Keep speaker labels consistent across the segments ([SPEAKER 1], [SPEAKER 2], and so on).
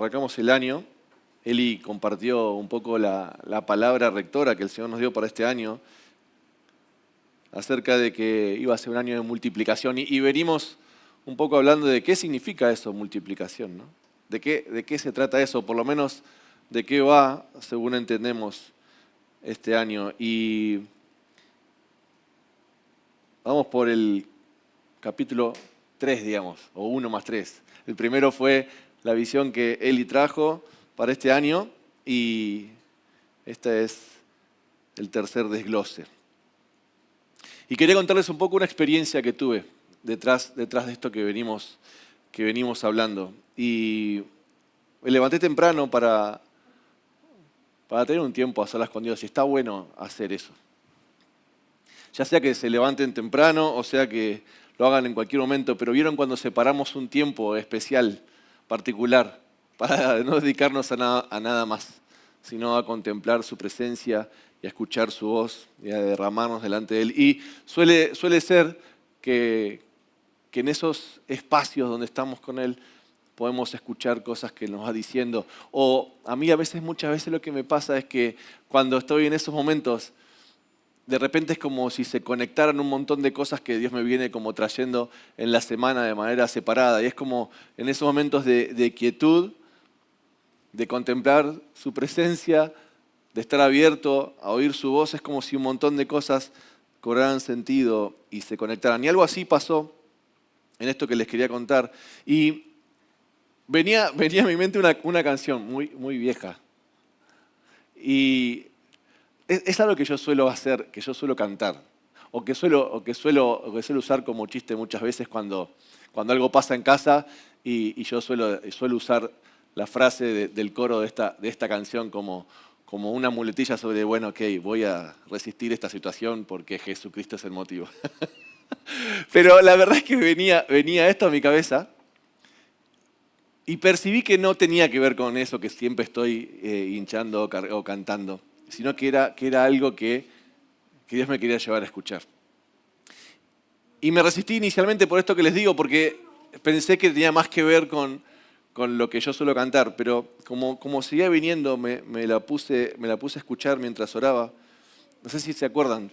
[SPEAKER 1] arrancamos el año, Eli compartió un poco la palabra rectora que el Señor nos dio para este año, acerca de que iba a ser un año de multiplicación. Y venimos un poco hablando de qué significa eso, multiplicación, ¿no? ¿De qué se trata eso? Por lo menos de qué va, según entendemos, este año. Y vamos por el capítulo 3, digamos, o 1 más 3. El primero fue la visión que Eli trajo para este año y este es el tercer desglose. Y quería contarles un poco una experiencia que tuve detrás de esto que venimos hablando. Y me levanté temprano para tener un tiempo a solas con Dios y está bueno hacer eso. Ya sea que se levanten temprano o sea que lo hagan en cualquier momento, pero vieron cuando separamos un tiempo especial, particular, para no dedicarnos a nada más, sino a contemplar su presencia y a escuchar su voz y a derramarnos delante de Él. Y suele ser que en esos espacios donde estamos con Él podemos escuchar cosas que nos va diciendo. O a mí muchas veces lo que me pasa es que cuando estoy en esos momentos, de repente es como si se conectaran un montón de cosas que Dios me viene como trayendo en la semana de manera separada. Y es como en esos momentos de quietud, de contemplar su presencia, de estar abierto a oír su voz, es como si un montón de cosas cobraran sentido y se conectaran. Y algo así pasó en esto que les quería contar. Y venía a mi mente una canción muy vieja. Y es algo que yo suelo hacer, que yo suelo cantar, o que suelo usar como chiste muchas veces cuando algo pasa en casa y yo suelo usar la frase del coro de esta canción como una muletilla sobre, bueno, ok, voy a resistir esta situación porque Jesucristo es el motivo. Pero la verdad es que venía esto a mi cabeza y percibí que no tenía que ver con eso que siempre estoy hinchando o cantando, sino que era algo que Dios me quería llevar a escuchar. Y me resistí inicialmente por esto que les digo, porque pensé que tenía más que ver con lo que yo suelo cantar, pero como seguía viniendo, me la puse a escuchar mientras oraba. No sé si se acuerdan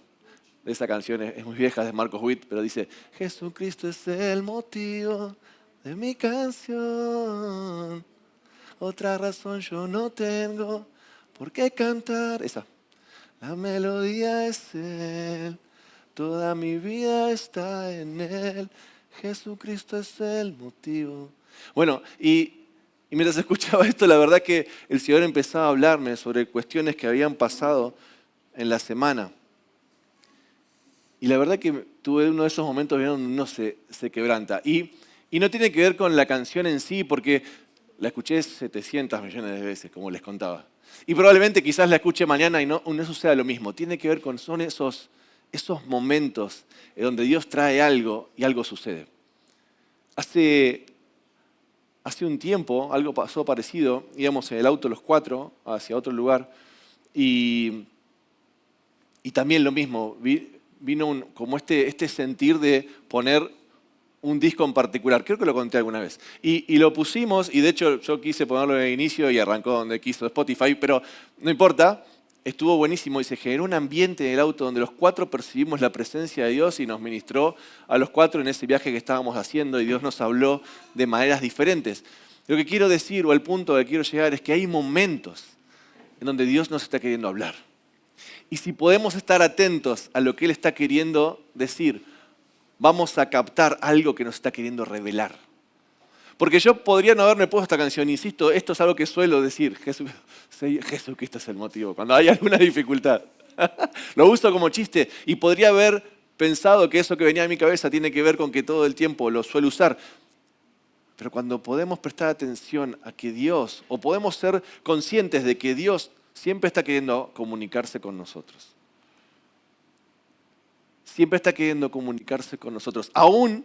[SPEAKER 1] de esa canción, es muy vieja, es de Marcos Witt, pero dice: Jesucristo es el motivo de mi canción, otra razón yo no tengo por qué cantar. Esa. La melodía es Él, toda mi vida está en Él, Jesucristo es el motivo. Bueno, y mientras escuchaba esto, la verdad que el Señor empezaba a hablarme sobre cuestiones que habían pasado en la semana. Y la verdad que tuve uno de esos momentos donde uno se quebranta. Y no tiene que ver con la canción en sí, porque la escuché 700 millones de veces, como les contaba. Y probablemente quizás la escuche mañana y no suceda lo mismo. Tiene que ver son esos momentos en donde Dios trae algo y algo sucede. Hace un tiempo algo pasó parecido. Íbamos en el auto los 4 hacia otro lugar y también lo mismo. Vino como este sentir de poner un disco en particular. Creo que lo conté alguna vez. Y lo pusimos, y de hecho yo quise ponerlo en el inicio y arrancó donde quiso Spotify, pero no importa, estuvo buenísimo y se generó un ambiente en el auto donde los 4 percibimos la presencia de Dios y nos ministró a los 4 en ese viaje que estábamos haciendo y Dios nos habló de maneras diferentes. Lo que quiero decir, o el punto al que quiero llegar, es que hay momentos en donde Dios nos está queriendo hablar. Y si podemos estar atentos a lo que Él está queriendo decir, vamos a captar algo que nos está queriendo revelar. Porque yo podría no haberme puesto esta canción, insisto, esto es algo que suelo decir, Jesucristo es el motivo, cuando hay alguna dificultad. Lo uso como chiste y podría haber pensado que eso que venía a mi cabeza tiene que ver con que todo el tiempo lo suelo usar. Pero cuando podemos prestar atención a que Dios, o podemos ser conscientes de que Dios siempre está queriendo comunicarse con nosotros. Siempre está queriendo comunicarse con nosotros, aún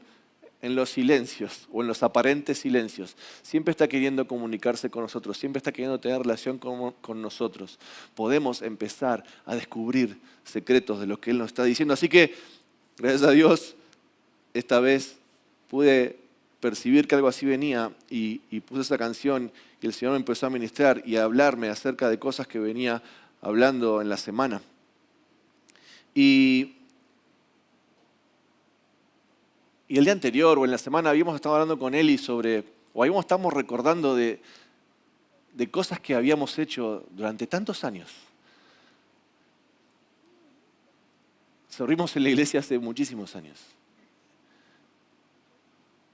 [SPEAKER 1] en los silencios o en los aparentes silencios. Siempre está queriendo comunicarse con nosotros, siempre está queriendo tener relación con nosotros. Podemos empezar a descubrir secretos de lo que Él nos está diciendo. Así que, gracias a Dios, esta vez pude percibir que algo así venía y puse esa canción y el Señor me empezó a ministrar y a hablarme acerca de cosas que venía hablando en la semana. Y el día anterior o en la semana habíamos estado hablando con Eli estamos recordando de cosas que habíamos hecho durante tantos años. Servimos en la iglesia hace muchísimos años.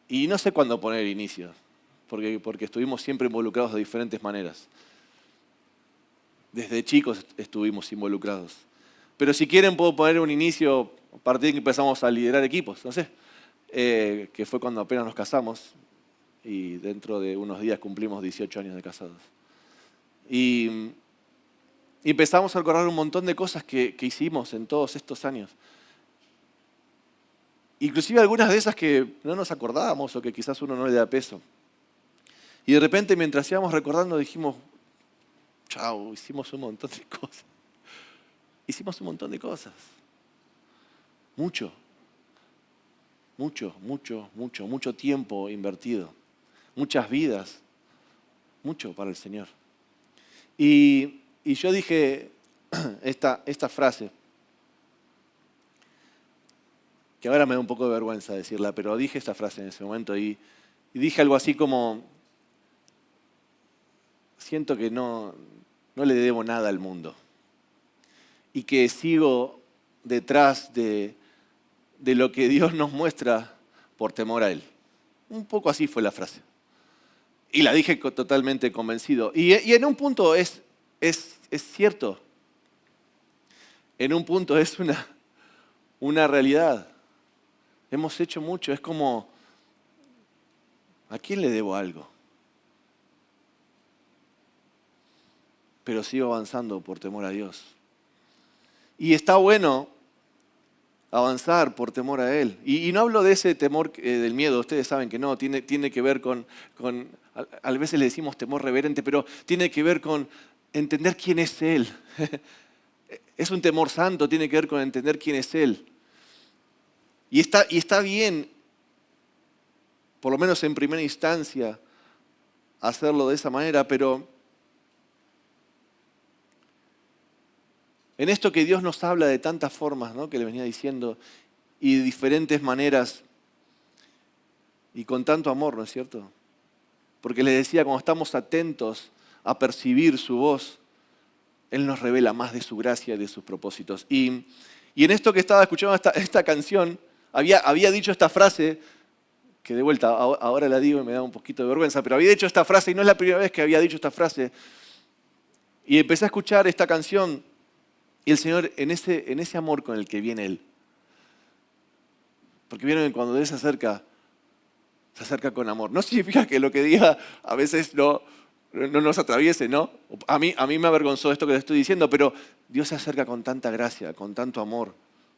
[SPEAKER 1] Y no sé cuándo poner inicio, porque estuvimos siempre involucrados de diferentes maneras. Desde chicos estuvimos involucrados. Pero si quieren puedo poner un inicio a partir de que empezamos a liderar equipos, no sé. Que fue cuando apenas nos casamos y dentro de unos días cumplimos 18 años de casados. Y empezamos a recordar un montón de cosas que hicimos en todos estos años. Inclusive algunas de esas que no nos acordábamos o que quizás uno no le da peso. Y de repente mientras íbamos recordando dijimos, chau, hicimos un montón de cosas. Hicimos un montón de cosas. Mucho tiempo invertido. Muchas vidas. Mucho para el Señor. Y yo dije esta frase, que ahora me da un poco de vergüenza decirla, pero dije esta frase en ese momento y dije algo así como, siento que no le debo nada al mundo y que sigo detrás de lo que Dios nos muestra por temor a Él. Un poco así fue la frase. Y la dije totalmente convencido. Y en un punto es cierto. En un punto es una realidad. Hemos hecho mucho. Es como, ¿a quién le debo algo? Pero sigo avanzando por temor a Dios. Y está bueno avanzar por temor a Él. Y no hablo de ese temor del miedo, ustedes saben que no, tiene que ver con, a veces le decimos temor reverente, pero tiene que ver con entender quién es Él. Es un temor santo, tiene que ver con entender quién es Él. Y está bien, por lo menos en primera instancia, hacerlo de esa manera, pero en esto que Dios nos habla de tantas formas, ¿no?, que le venía diciendo, y de diferentes maneras, y con tanto amor, ¿no es cierto? Porque les decía, cuando estamos atentos a percibir su voz, Él nos revela más de su gracia y de sus propósitos. Y en esto que estaba escuchando esta canción, había dicho esta frase, que de vuelta ahora la digo y me da un poquito de vergüenza, pero había dicho esta frase, y no es la primera vez que había dicho esta frase, y empecé a escuchar esta canción, y el Señor, en ese amor con el que viene Él, porque vieron que cuando Él se acerca con amor. No significa que lo que diga a veces no nos atraviese, ¿no? A mí me avergonzó esto que les estoy diciendo, pero Dios se acerca con tanta gracia, con tanto amor,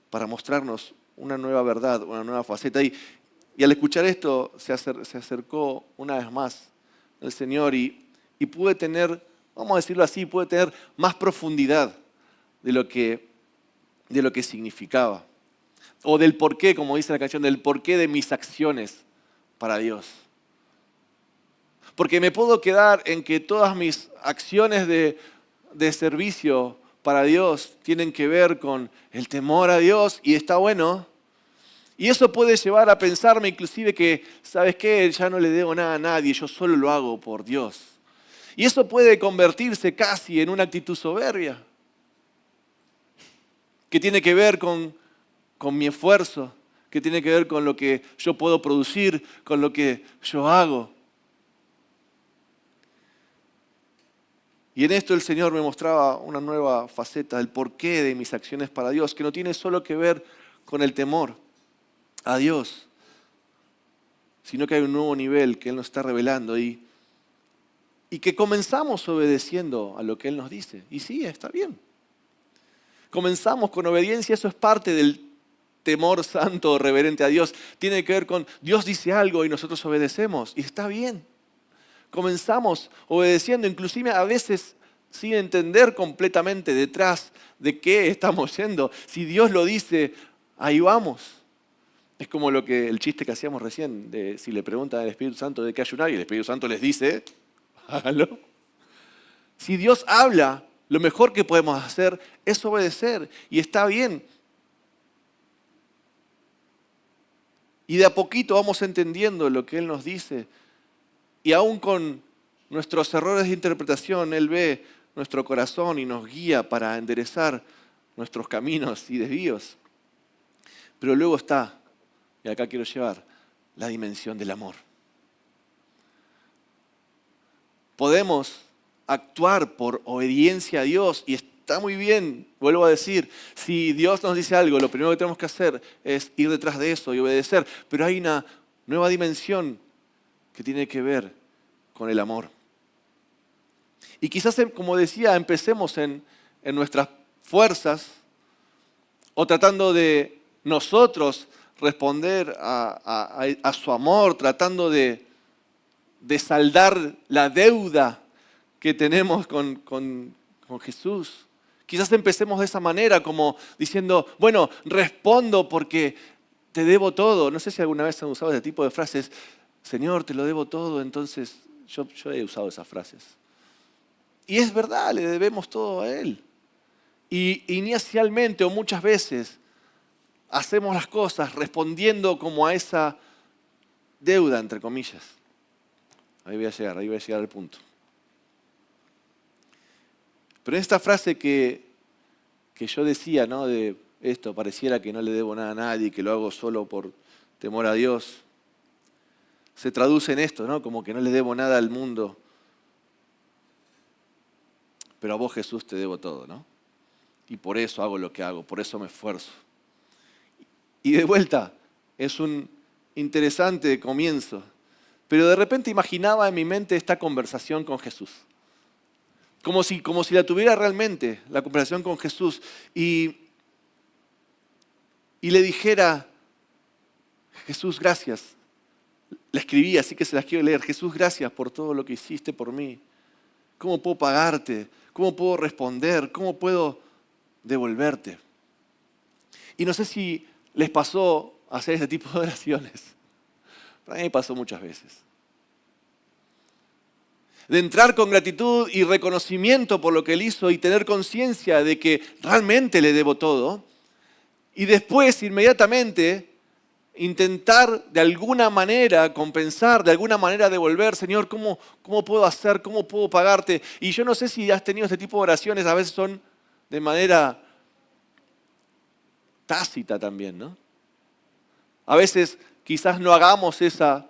[SPEAKER 1] para mostrarnos una nueva verdad, una nueva faceta. Y al escuchar esto, se acercó una vez más el Señor y pude tener, vamos a decirlo así, pude tener más profundidad de lo que significaba. O del porqué, como dice la canción, del porqué de mis acciones para Dios. Porque me puedo quedar en que todas mis acciones de servicio para Dios tienen que ver con el temor a Dios y está bueno. Y eso puede llevar a pensarme inclusive que, ¿sabes qué? Ya no le debo nada a nadie, yo solo lo hago por Dios. Y eso puede convertirse casi en una actitud soberbia, que tiene que ver con mi esfuerzo, que tiene que ver con lo que yo puedo producir, con lo que yo hago. Y en esto el Señor me mostraba una nueva faceta, el porqué de mis acciones para Dios, que no tiene solo que ver con el temor a Dios, sino que hay un nuevo nivel que Él nos está revelando y que comenzamos obedeciendo a lo que Él nos dice. Y sí, está bien. Comenzamos con obediencia, eso es parte del temor santo, reverente a Dios. Tiene que ver con Dios dice algo y nosotros obedecemos. Y está bien. Comenzamos obedeciendo, inclusive a veces sin entender completamente detrás de qué estamos yendo. Si Dios lo dice, ahí vamos. Es como el chiste que hacíamos recién, de si le preguntan al Espíritu Santo de qué ayunar y el Espíritu Santo les dice, háganlo. Si Dios habla, lo mejor que podemos hacer es obedecer y está bien. Y de a poquito vamos entendiendo lo que Él nos dice. Y aún con nuestros errores de interpretación, Él ve nuestro corazón y nos guía para enderezar nuestros caminos y desvíos. Pero luego está, y acá quiero llevar, la dimensión del amor. Podemos actuar por obediencia a Dios y está muy bien, vuelvo a decir, si Dios nos dice algo, lo primero que tenemos que hacer es ir detrás de eso y obedecer, pero hay una nueva dimensión que tiene que ver con el amor. Y quizás, como decía, empecemos en nuestras fuerzas o tratando de nosotros responder a su amor, tratando de saldar la deuda que tenemos con Jesús. Quizás empecemos de esa manera, como diciendo, bueno, respondo porque te debo todo. No sé si alguna vez han usado ese tipo de frases. Señor, te lo debo todo. Entonces, yo he usado esas frases. Y es verdad, le debemos todo a Él. Y inicialmente o muchas veces hacemos las cosas respondiendo como a esa deuda, entre comillas. Ahí voy a llegar al punto. Pero en esta frase que yo decía, ¿no? De esto, pareciera que no le debo nada a nadie, que lo hago solo por temor a Dios, se traduce en esto, ¿no? Como que no le debo nada al mundo, pero a vos, Jesús, te debo todo, ¿no? Y por eso hago lo que hago, por eso me esfuerzo. Y de vuelta, es un interesante comienzo, pero de repente imaginaba en mi mente esta conversación con Jesús. Como si la tuviera realmente, la conversación con Jesús. Y le dijera, Jesús, gracias. La escribí, así que se las quiero leer. Jesús, gracias por todo lo que hiciste por mí. ¿Cómo puedo pagarte? ¿Cómo puedo responder? ¿Cómo puedo devolverte? Y no sé si les pasó hacer este tipo de oraciones. Para mí me pasó muchas veces. De entrar con gratitud y reconocimiento por lo que Él hizo y tener conciencia de que realmente le debo todo. Y después, inmediatamente, intentar de alguna manera compensar, de alguna manera devolver. Señor, ¿cómo puedo hacer? ¿Cómo puedo pagarte? Y yo no sé si has tenido este tipo de oraciones, a veces son de manera tácita también, ¿no? A veces quizás no hagamos esa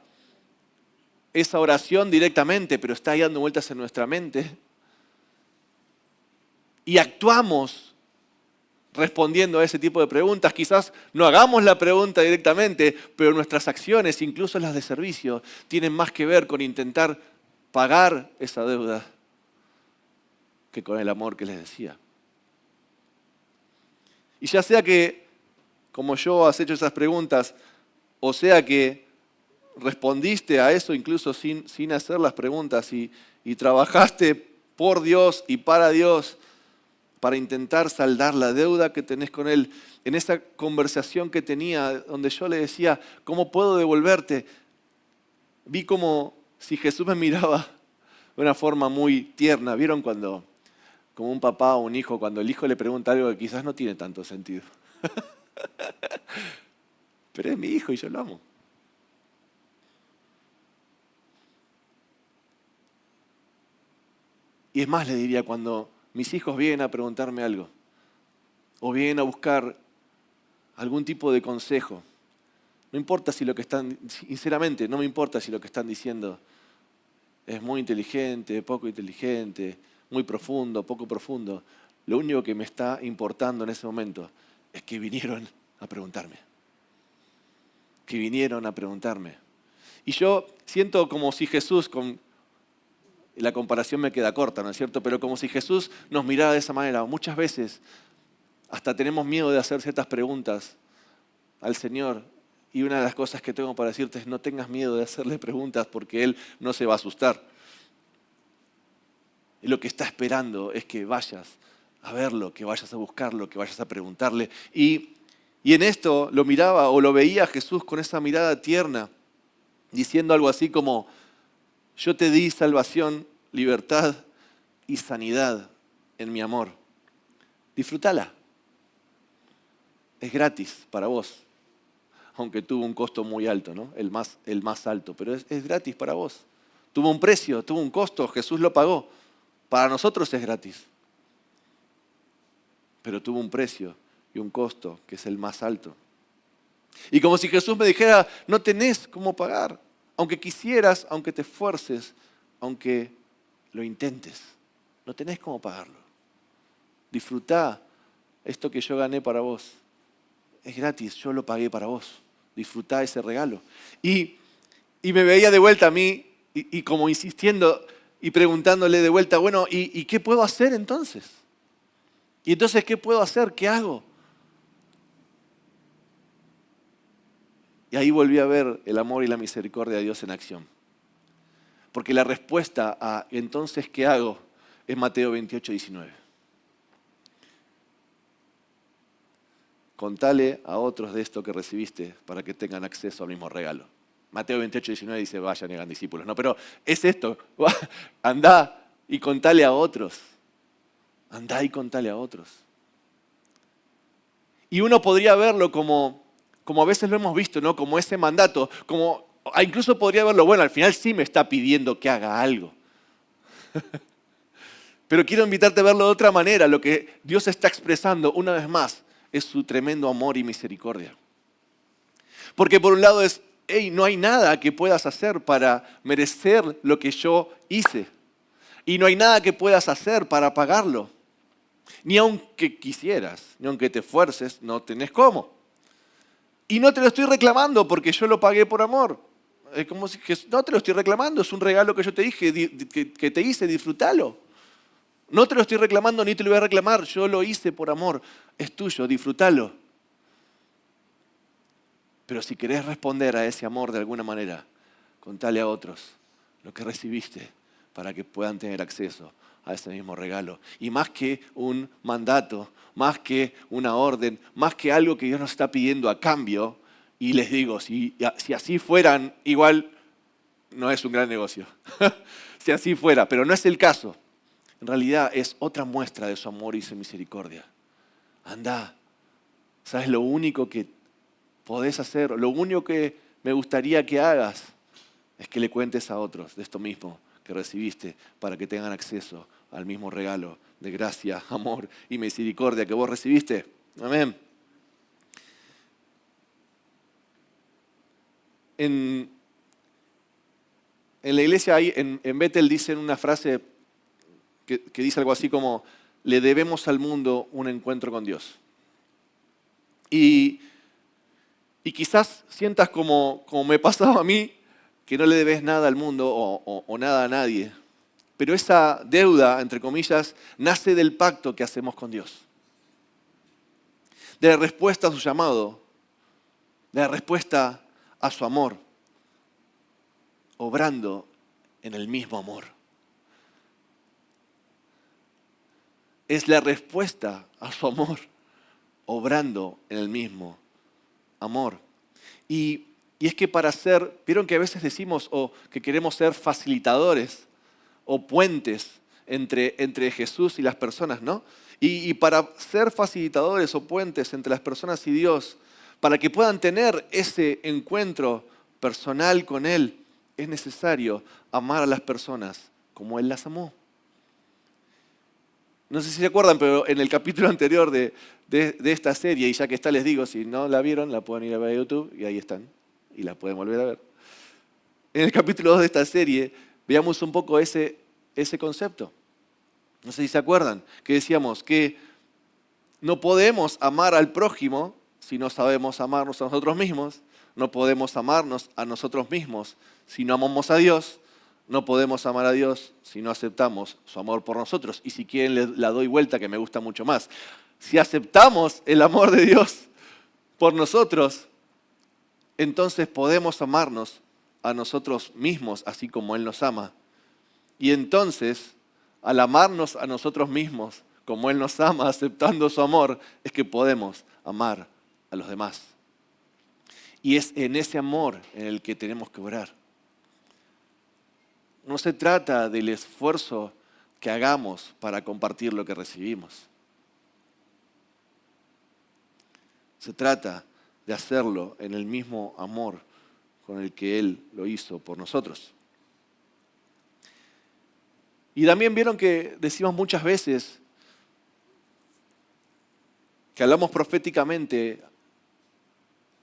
[SPEAKER 1] oración directamente, pero está ahí dando vueltas en nuestra mente. Y actuamos respondiendo a ese tipo de preguntas. Quizás no hagamos la pregunta directamente, pero nuestras acciones, incluso las de servicio, tienen más que ver con intentar pagar esa deuda que con el amor que les decía. Y ya sea que, como yo, has hecho esas preguntas, o sea que respondiste a eso incluso sin hacer las preguntas y trabajaste por Dios y para Dios para intentar saldar la deuda que tenés con Él. En esa conversación que tenía, donde yo le decía, ¿cómo puedo devolverte? Vi como si Jesús me miraba de una forma muy tierna. ¿Vieron cuando, como un papá o un hijo, cuando el hijo le pregunta algo que quizás no tiene tanto sentido? Pero es mi hijo y yo lo amo. Y es más, le diría, cuando mis hijos vienen a preguntarme algo o vienen a buscar algún tipo de consejo, no importa si lo que están, sinceramente, no me importa si lo que están diciendo es muy inteligente, poco inteligente, muy profundo, poco profundo. Lo único que me está importando en ese momento es que vinieron a preguntarme. Que vinieron a preguntarme. Y yo siento como si Jesús, la comparación me queda corta, ¿no es cierto? Pero como si Jesús nos mirara de esa manera. Muchas veces hasta tenemos miedo de hacer ciertas preguntas al Señor. Y una de las cosas que tengo para decirte es no tengas miedo de hacerle preguntas porque Él no se va a asustar. Y lo que está esperando es que vayas a verlo, que vayas a buscarlo, que vayas a preguntarle. Y en esto lo miraba o lo veía a Jesús con esa mirada tierna, diciendo algo así como, yo te di salvación libertad y sanidad en mi amor. Disfrútala. Es gratis para vos, aunque tuvo un costo muy alto, ¿no? El más alto, pero es gratis para vos. Tuvo un precio, tuvo un costo, Jesús lo pagó. Para nosotros es gratis, pero tuvo un precio y un costo que es el más alto. Y como si Jesús me dijera, no tenés cómo pagar, aunque quisieras, aunque te esfuerces, aunque lo intentes, no tenés cómo pagarlo. Disfrutá esto que yo gané para vos. Es gratis, yo lo pagué para vos. Disfrutá ese regalo. Y me veía de vuelta a mí y como insistiendo y preguntándole de vuelta, bueno, ¿y qué puedo hacer entonces? ¿Y entonces qué puedo hacer? ¿Qué hago? Y ahí volví a ver el amor y la misericordia de Dios en acción. Porque la respuesta a entonces ¿qué hago? Es Mateo 28:19. Contale a otros de esto que recibiste para que tengan acceso al mismo regalo. Mateo 28:19 dice, vayan y hagan discípulos. No, pero es esto. Andá y contale a otros. Andá y contale a otros. Y uno podría verlo como a veces lo hemos visto, ¿no? Como ese mandato, incluso podría verlo, bueno, al final sí me está pidiendo que haga algo. Pero quiero invitarte a verlo de otra manera. Lo que Dios está expresando una vez más es su tremendo amor y misericordia. Porque por un lado es, no hay nada que puedas hacer para merecer lo que yo hice. Y no hay nada que puedas hacer para pagarlo. Ni aunque quisieras, ni aunque te esfuerces, no tenés cómo. Y no te lo estoy reclamando porque yo lo pagué por amor. Es como si no te lo estoy reclamando, es un regalo que yo te dije, que te hice, disfrútalo. No te lo estoy reclamando ni te lo voy a reclamar, yo lo hice por amor. Es tuyo, disfrútalo. Pero si querés responder a ese amor de alguna manera, contale a otros lo que recibiste para que puedan tener acceso a ese mismo regalo. Y más que un mandato, más que una orden, más que algo que Dios nos está pidiendo a cambio, y les digo, si así fueran, igual no es un gran negocio. Si así fuera, pero no es el caso. En realidad es otra muestra de su amor y su misericordia. Andá, ¿sabes lo único que podés hacer? Lo único que me gustaría que hagas es que le cuentes a otros de esto mismo que recibiste para que tengan acceso al mismo regalo de gracia, amor y misericordia que vos recibiste. Amén. En la iglesia ahí, en Bethel dicen una frase que dice algo así como, le debemos al mundo un encuentro con Dios. Y quizás sientas como me pasaba a mí, que no le debes nada al mundo o nada a nadie. Pero esa deuda, entre comillas, nace del pacto que hacemos con Dios. De la respuesta a su llamado, de la respuesta a su amor, obrando en el mismo amor. Es la respuesta a su amor, obrando en el mismo amor. Y es que vieron que a veces decimos que queremos ser facilitadores o puentes entre Jesús y las personas, ¿no? Y para ser facilitadores o puentes entre las personas y Dios, para que puedan tener ese encuentro personal con Él, es necesario amar a las personas como Él las amó. No sé si se acuerdan, pero en el capítulo anterior de esta serie, y ya que está les digo, si no la vieron, la pueden ir a ver a YouTube y ahí están, y la pueden volver a ver. En el capítulo 2 de esta serie, veamos un poco ese concepto. No sé si se acuerdan, que decíamos que no podemos amar al prójimo si no sabemos amarnos a nosotros mismos, no podemos amarnos a nosotros mismos si no amamos a Dios, no podemos amar a Dios si no aceptamos su amor por nosotros. Y si quieren la doy vuelta, que me gusta mucho más. Si aceptamos el amor de Dios por nosotros, entonces podemos amarnos a nosotros mismos así como Él nos ama. Y entonces, al amarnos a nosotros mismos como Él nos ama, aceptando su amor, es que podemos amar a los demás. Y es en ese amor en el que tenemos que orar. no se trata del esfuerzo que hagamos para compartir lo que recibimos. Se trata de hacerlo en el mismo amor con el que Él lo hizo por nosotros. Y también vieron que decimos muchas veces que hablamos proféticamente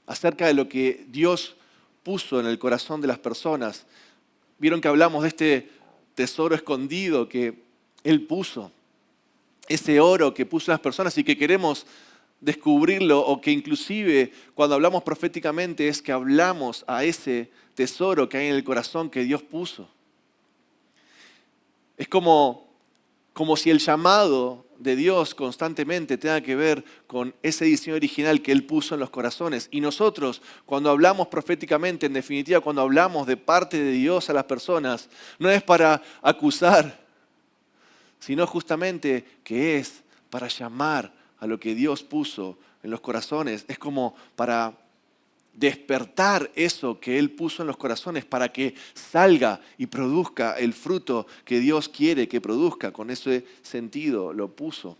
[SPEAKER 1] acerca de lo que Dios puso en el corazón de las personas. Vieron que hablamos de este tesoro escondido que Él puso, ese oro que puso en las personas y que queremos descubrirlo, o que inclusive cuando hablamos proféticamente es que hablamos a ese tesoro que hay en el corazón que Dios puso. Es como si el llamado de Dios constantemente tenga que ver con ese diseño original que Él puso en los corazones. Y nosotros, cuando hablamos proféticamente, en definitiva, cuando hablamos de parte de Dios a las personas, no es para acusar, sino justamente que es para llamar a lo que Dios puso en los corazones. Es como para despertar eso que Él puso en los corazones para que salga y produzca el fruto que Dios quiere que produzca. Con ese sentido lo puso.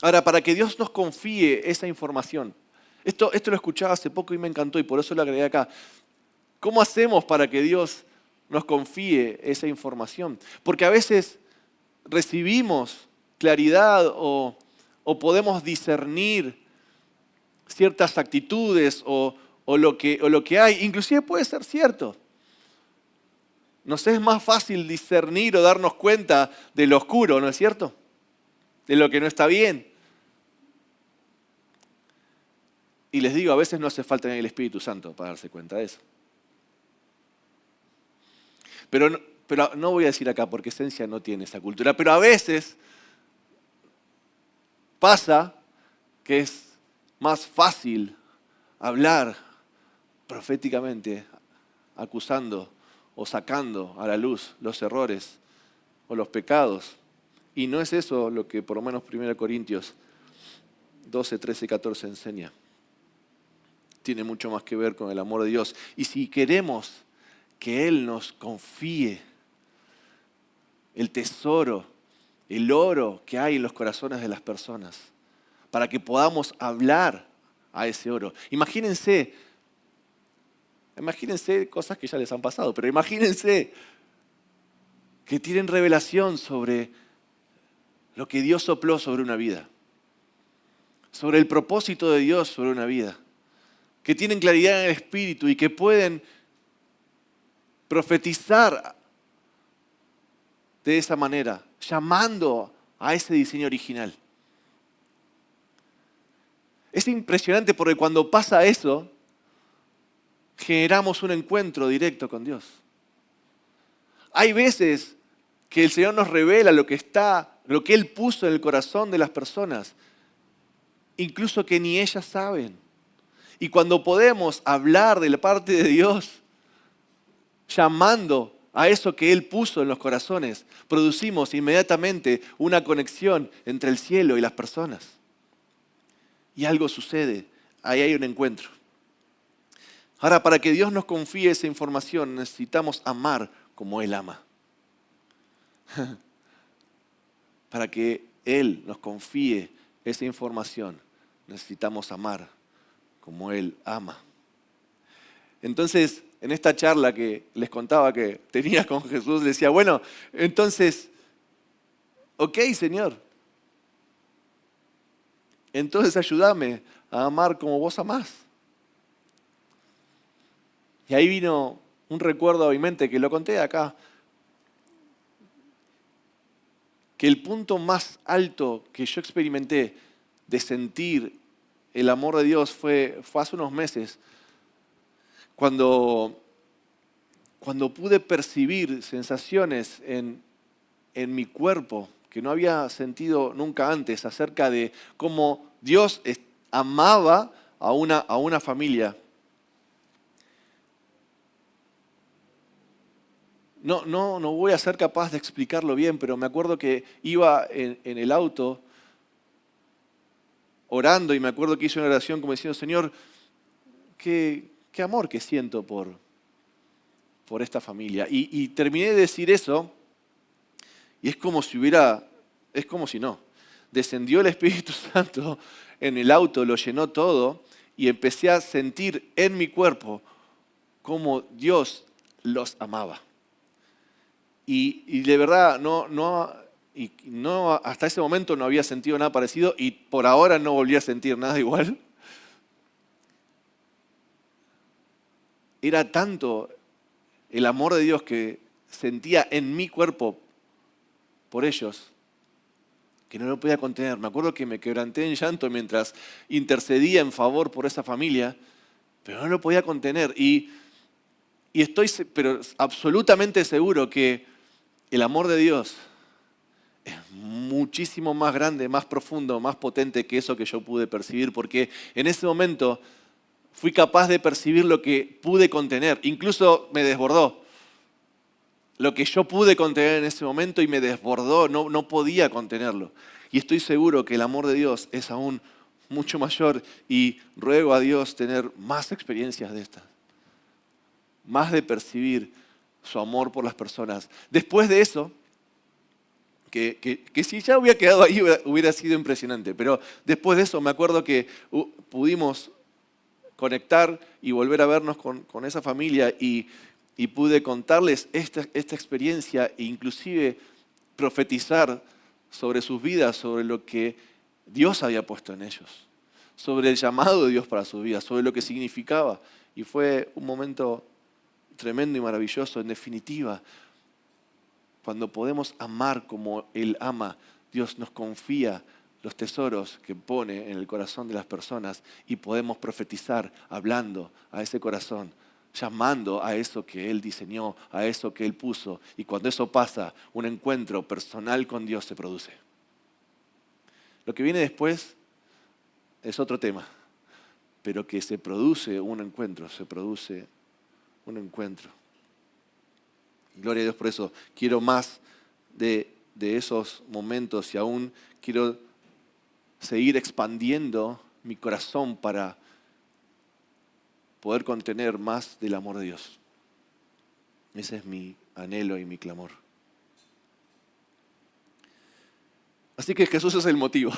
[SPEAKER 1] Ahora, para que Dios nos confíe esa información, esto lo escuchaba hace poco y me encantó y por eso lo agregué acá. ¿Cómo hacemos para que Dios nos confíe esa información? Porque a veces recibimos claridad o podemos discernir ciertas actitudes o lo que hay. Inclusive puede ser cierto. Nos es más fácil discernir o darnos cuenta de lo oscuro, ¿no es cierto? De lo que no está bien. Y les digo, a veces no hace falta ni el Espíritu Santo para darse cuenta de eso. Pero no voy a decir acá porque Esencia no tiene esa cultura, pero a veces pasa que es más fácil hablar proféticamente, acusando o sacando a la luz los errores o los pecados. Y no es eso lo que por lo menos 1 Corintios 12, 13 y 14 enseña. Tiene mucho más que ver con el amor de Dios. Y si queremos que Él nos confíe el tesoro, el oro que hay en los corazones de las personas, para que podamos hablar a ese oro. Imagínense cosas que ya les han pasado, pero imagínense que tienen revelación sobre lo que Dios sopló sobre una vida, sobre el propósito de Dios sobre una vida, que tienen claridad en el Espíritu y que pueden profetizar de esa manera, llamando a ese diseño original. Es impresionante porque cuando pasa eso, generamos un encuentro directo con Dios. Hay veces que el Señor nos revela lo que Él puso en el corazón de las personas, incluso que ni ellas saben. Y cuando podemos hablar de la parte de Dios, llamando a eso que Él puso en los corazones, producimos inmediatamente una conexión entre el cielo y las personas. Y algo sucede, ahí hay un encuentro. Ahora, para que Dios nos confíe esa información, necesitamos amar como Él ama. Para que Él nos confíe esa información, necesitamos amar como Él ama. Entonces, en esta charla que les contaba que tenía con Jesús, le decía, bueno, entonces, ok, Señor, entonces ayúdame a amar como vos amás. Y ahí vino un recuerdo a mi mente, que lo conté acá, que el punto más alto que yo experimenté de sentir el amor de Dios fue hace unos meses, cuando pude percibir sensaciones en mi cuerpo que no había sentido nunca antes acerca de cómo Dios amaba a una familia. No voy a ser capaz de explicarlo bien, pero me acuerdo que iba en el auto orando y me acuerdo que hice una oración como diciendo, Señor, qué amor que siento por esta familia. Y terminé de decir eso y es como si no. Descendió el Espíritu Santo en el auto, lo llenó todo y empecé a sentir en mi cuerpo cómo Dios los amaba. Y de verdad, hasta ese momento no había sentido nada parecido y por ahora no volví a sentir nada igual. Era tanto el amor de Dios que sentía en mi cuerpo por ellos que no lo podía contener. Me acuerdo que me quebranté en llanto mientras intercedía en favor por esa familia, pero no lo podía contener. Y estoy pero absolutamente seguro que el amor de Dios es muchísimo más grande, más profundo, más potente que eso que yo pude percibir, porque en ese momento fui capaz de percibir lo que pude contener. Incluso me desbordó. Lo que yo pude contener en ese momento y me desbordó, no podía contenerlo. Y estoy seguro que el amor de Dios es aún mucho mayor y ruego a Dios tener más experiencias de estas. Más de percibir su amor por las personas. Después de eso, que si ya hubiera quedado ahí hubiera sido impresionante, pero después de eso me acuerdo que pudimos conectar y volver a vernos con esa familia y pude contarles esta experiencia e inclusive profetizar sobre sus vidas, sobre lo que Dios había puesto en ellos, sobre el llamado de Dios para sus vidas, sobre lo que significaba. Y fue un momento tremendo y maravilloso. En definitiva, cuando podemos amar como Él ama, Dios nos confía los tesoros que pone en el corazón de las personas y podemos profetizar hablando a ese corazón, llamando a eso que Él diseñó, a eso que Él puso. Y cuando eso pasa, un encuentro personal con Dios se produce. Lo que viene después es otro tema, pero que se produce un encuentro, se produce un encuentro. Gloria a Dios por eso. Quiero más de esos momentos y aún quiero seguir expandiendo mi corazón para poder contener más del amor de Dios. Ese es mi anhelo y mi clamor. Así que Jesús es el motivo.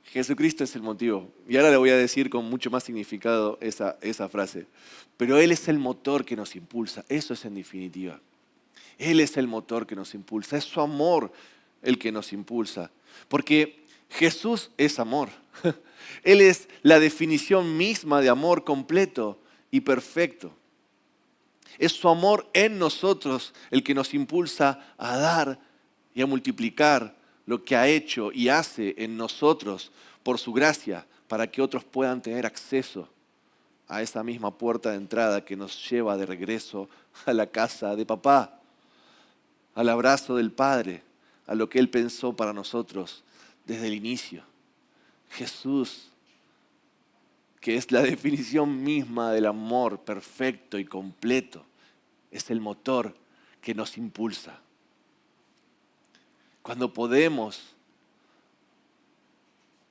[SPEAKER 1] Jesucristo es el motivo. Y ahora le voy a decir con mucho más significado esa frase. Pero Él es el motor que nos impulsa. Eso es en definitiva. Él es el motor que nos impulsa. Es su amor el que nos impulsa. Porque Jesús es amor. Él es la definición misma de amor completo y perfecto. Es su amor en nosotros el que nos impulsa a dar y a multiplicar lo que ha hecho y hace en nosotros por su gracia, para que otros puedan tener acceso a esa misma puerta de entrada que nos lleva de regreso a la casa de papá, al abrazo del Padre, a lo que Él pensó para nosotros desde el inicio. Jesús, que es la definición misma del amor perfecto y completo, es el motor que nos impulsa. Cuando podemos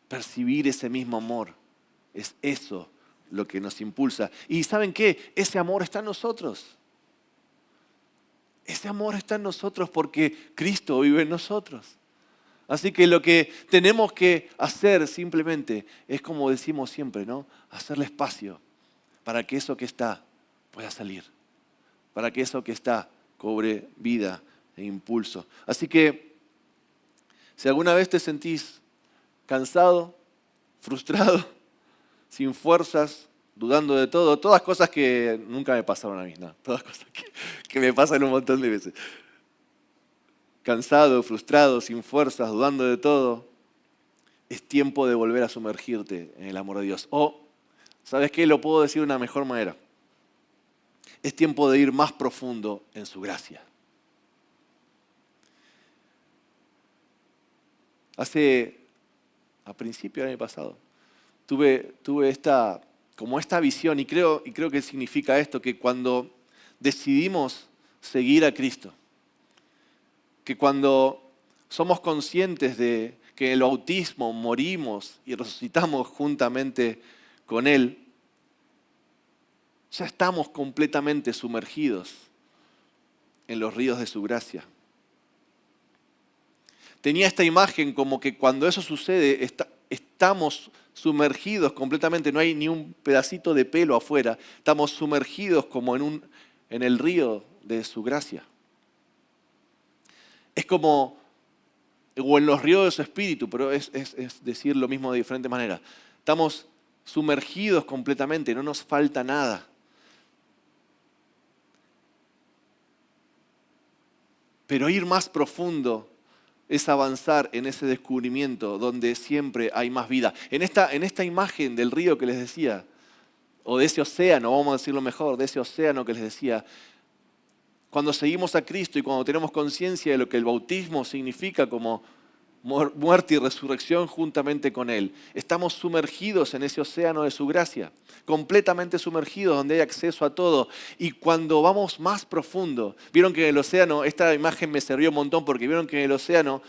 [SPEAKER 1] percibir ese mismo amor, es eso lo que nos impulsa. Y ¿saben qué? Ese amor está en nosotros. Ese amor está en nosotros porque Cristo vive en nosotros. Así que lo que tenemos que hacer simplemente es, como decimos siempre, ¿no? Hacerle espacio para que eso que está pueda salir. Para que eso que está cobre vida e impulso. Así que si alguna vez te sentís cansado, frustrado, sin fuerzas, dudando de todo, todas cosas que nunca me pasaron a mí, no, todas cosas que me pasan un montón de veces. Cansado, frustrado, sin fuerzas, dudando de todo, es tiempo de volver a sumergirte en el amor de Dios. O, ¿sabes qué? Lo puedo decir de una mejor manera. Es tiempo de ir más profundo en su gracia. A principio del año pasado, tuve esta visión y creo que significa esto, que cuando decidimos seguir a Cristo, que cuando somos conscientes de que en el bautismo morimos y resucitamos juntamente con Él, Ya estamos completamente sumergidos en los ríos de su gracia. Tenía esta imagen como que cuando eso sucede, estamos sumergidos completamente, no hay ni un pedacito de pelo afuera, estamos sumergidos como en el río de su gracia. Es como, o en los ríos de su espíritu, pero es decir lo mismo de diferente manera. Estamos sumergidos completamente, no nos falta nada. Pero ir más profundo es avanzar en ese descubrimiento donde siempre hay más vida. En esta imagen del río que les decía, o de ese océano, vamos a decirlo mejor, de ese océano que les decía, cuando seguimos a Cristo y cuando tenemos conciencia de lo que el bautismo significa como muerte y resurrección juntamente con Él, estamos sumergidos en ese océano de su gracia, completamente sumergidos donde hay acceso a todo. Y cuando vamos más profundo, vieron que en el océano, esta imagen me sirvió un montón porque vieron que en el océano,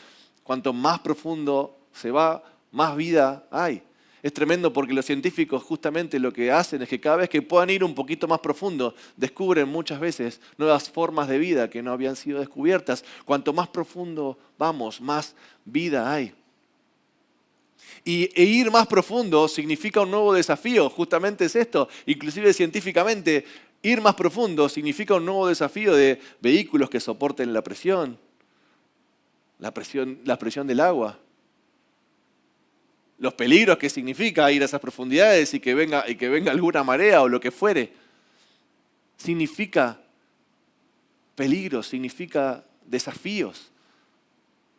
[SPEAKER 1] cuanto más profundo se va, más vida hay. Es tremendo porque los científicos justamente lo que hacen es que cada vez que puedan ir un poquito más profundo, descubren muchas veces nuevas formas de vida que no habían sido descubiertas. Cuanto más profundo vamos, más vida hay. E ir más profundo significa un nuevo desafío, justamente es esto. Inclusive científicamente, ir más profundo significa un nuevo desafío de vehículos que soporten la presión del agua. Los peligros que significa ir a esas profundidades y que venga alguna marea o lo que fuere. Significa peligros, significa desafíos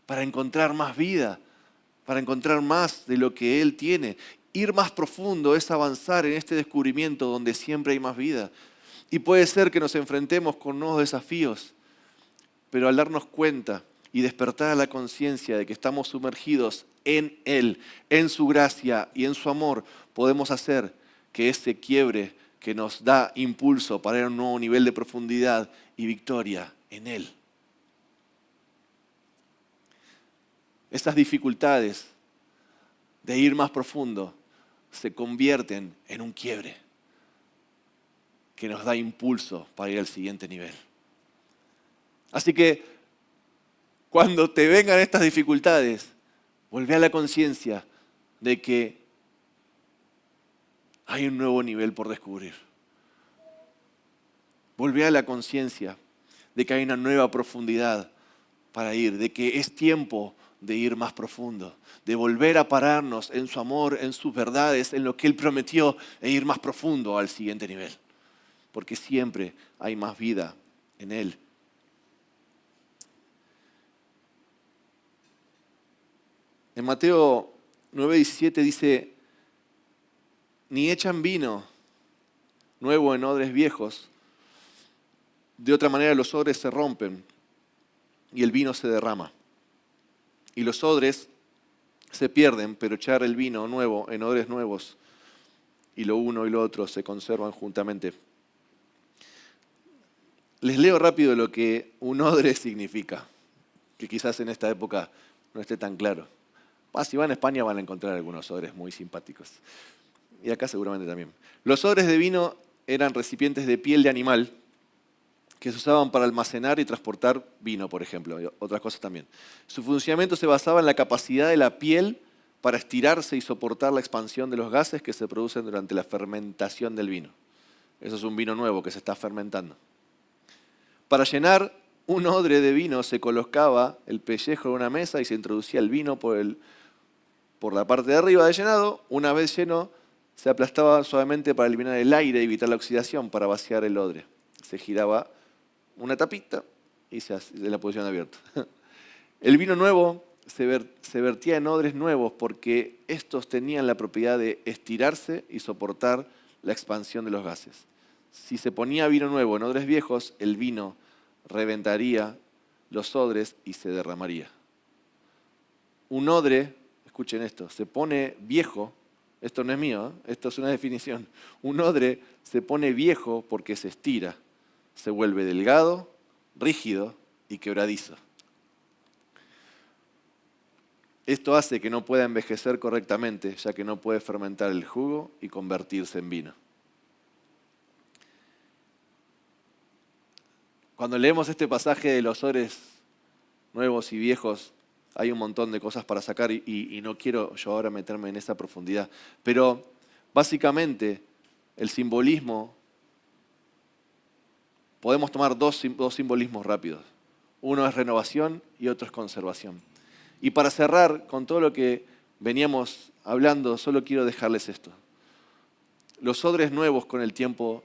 [SPEAKER 1] para encontrar más vida, para encontrar más de lo que Él tiene. Ir más profundo es avanzar en este descubrimiento donde siempre hay más vida. Y puede ser que nos enfrentemos con nuevos desafíos, pero al darnos cuenta y despertar a la conciencia de que estamos sumergidos en Él, en su gracia y en su amor, podemos hacer que ese quiebre que nos da impulso para ir a un nuevo nivel de profundidad y victoria en Él. Estas dificultades de ir más profundo se convierten en un quiebre que nos da impulso para ir al siguiente nivel. Así que cuando te vengan estas dificultades, volvé a la conciencia de que hay un nuevo nivel por descubrir. Volvé a la conciencia de que hay una nueva profundidad para ir, de que es tiempo de ir más profundo, de volver a pararnos en su amor, en sus verdades, en lo que Él prometió e ir más profundo al siguiente nivel. Porque siempre hay más vida en Él. En Mateo 9:17 dice, ni echan vino nuevo en odres viejos, de otra manera los odres se rompen y el vino se derrama. Y los odres se pierden, pero echar el vino nuevo en odres nuevos y lo uno y lo otro se conservan juntamente. Les leo rápido lo que un odre significa, que quizás en esta época no esté tan claro. Si van a España van a encontrar algunos odres muy simpáticos. Y acá seguramente también. Los odres de vino eran recipientes de piel de animal que se usaban para almacenar y transportar vino, por ejemplo, y otras cosas también. Su funcionamiento se basaba en la capacidad de la piel para estirarse y soportar la expansión de los gases que se producen durante la fermentación del vino. Eso es un vino nuevo que se está fermentando. Para llenar un odre de vino se colocaba el pellejo en una mesa y se introducía el vino por la parte de arriba del llenado. Una vez lleno, se aplastaba suavemente para eliminar el aire y evitar la oxidación para vaciar el odre. Se giraba una tapita y se la posición abierta. El vino nuevo se vertía en odres nuevos porque estos tenían la propiedad de estirarse y soportar la expansión de los gases. Si se ponía vino nuevo en odres viejos, el vino reventaría los odres y se derramaría. Un odre, escuchen esto, se pone viejo, esto no es mío, esto es una definición. Un odre se pone viejo porque se estira, se vuelve delgado, rígido y quebradizo. Esto hace que no pueda envejecer correctamente, ya que no puede fermentar el jugo y convertirse en vino. Cuando leemos este pasaje de los odres nuevos y viejos, hay un montón de cosas para sacar y no quiero yo ahora meterme en esa profundidad. Pero básicamente el simbolismo, podemos tomar dos simbolismos rápidos. Uno es renovación y otro es conservación. Y para cerrar con todo lo que veníamos hablando, solo quiero dejarles esto. Los odres nuevos con el tiempo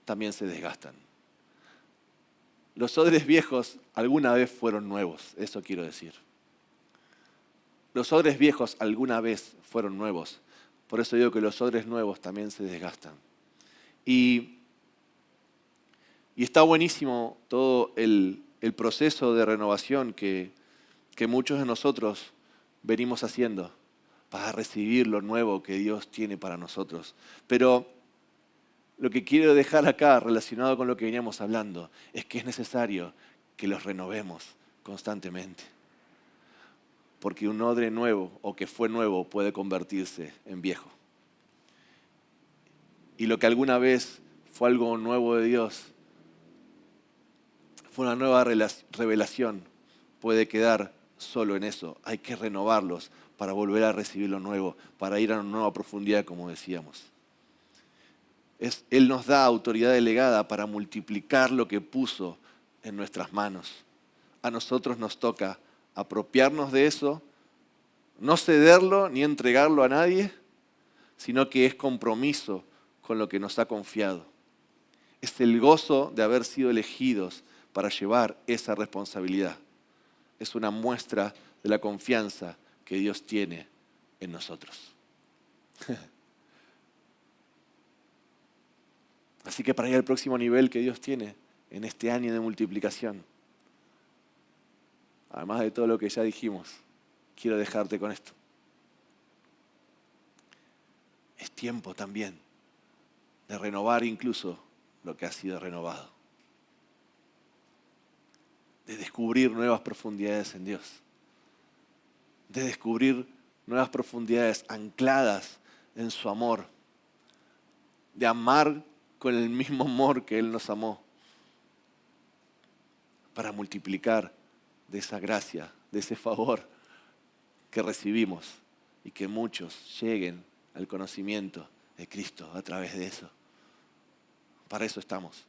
[SPEAKER 1] también se desgastan. Los odres viejos alguna vez fueron nuevos, eso quiero decir. Los odres viejos alguna vez fueron nuevos. Por eso digo que los odres nuevos también se desgastan. Y está buenísimo todo el proceso de renovación que muchos de nosotros venimos haciendo para recibir lo nuevo que Dios tiene para nosotros. Pero lo que quiero dejar acá, relacionado con lo que veníamos hablando, es que es necesario que los renovemos constantemente. Porque un odre nuevo o que fue nuevo puede convertirse en viejo. Y lo que alguna vez fue algo nuevo de Dios, fue una nueva revelación, puede quedar solo en eso. Hay que renovarlos para volver a recibir lo nuevo, para ir a una nueva profundidad, como decíamos. Él nos da autoridad delegada para multiplicar lo que puso en nuestras manos. A nosotros nos toca apropiarnos de eso, no cederlo ni entregarlo a nadie, sino que es compromiso con lo que nos ha confiado. Es el gozo de haber sido elegidos para llevar esa responsabilidad. Es una muestra de la confianza que Dios tiene en nosotros. Así que para ir al próximo nivel que Dios tiene en este año de multiplicación, además de todo lo que ya dijimos, quiero dejarte con esto. Es tiempo también de renovar incluso lo que ha sido renovado. De descubrir nuevas profundidades en Dios. De descubrir nuevas profundidades ancladas en su amor. De amar con el mismo amor que Él nos amó. Para multiplicar de esa gracia, de ese favor que recibimos y que muchos lleguen al conocimiento de Cristo a través de eso. Para eso estamos.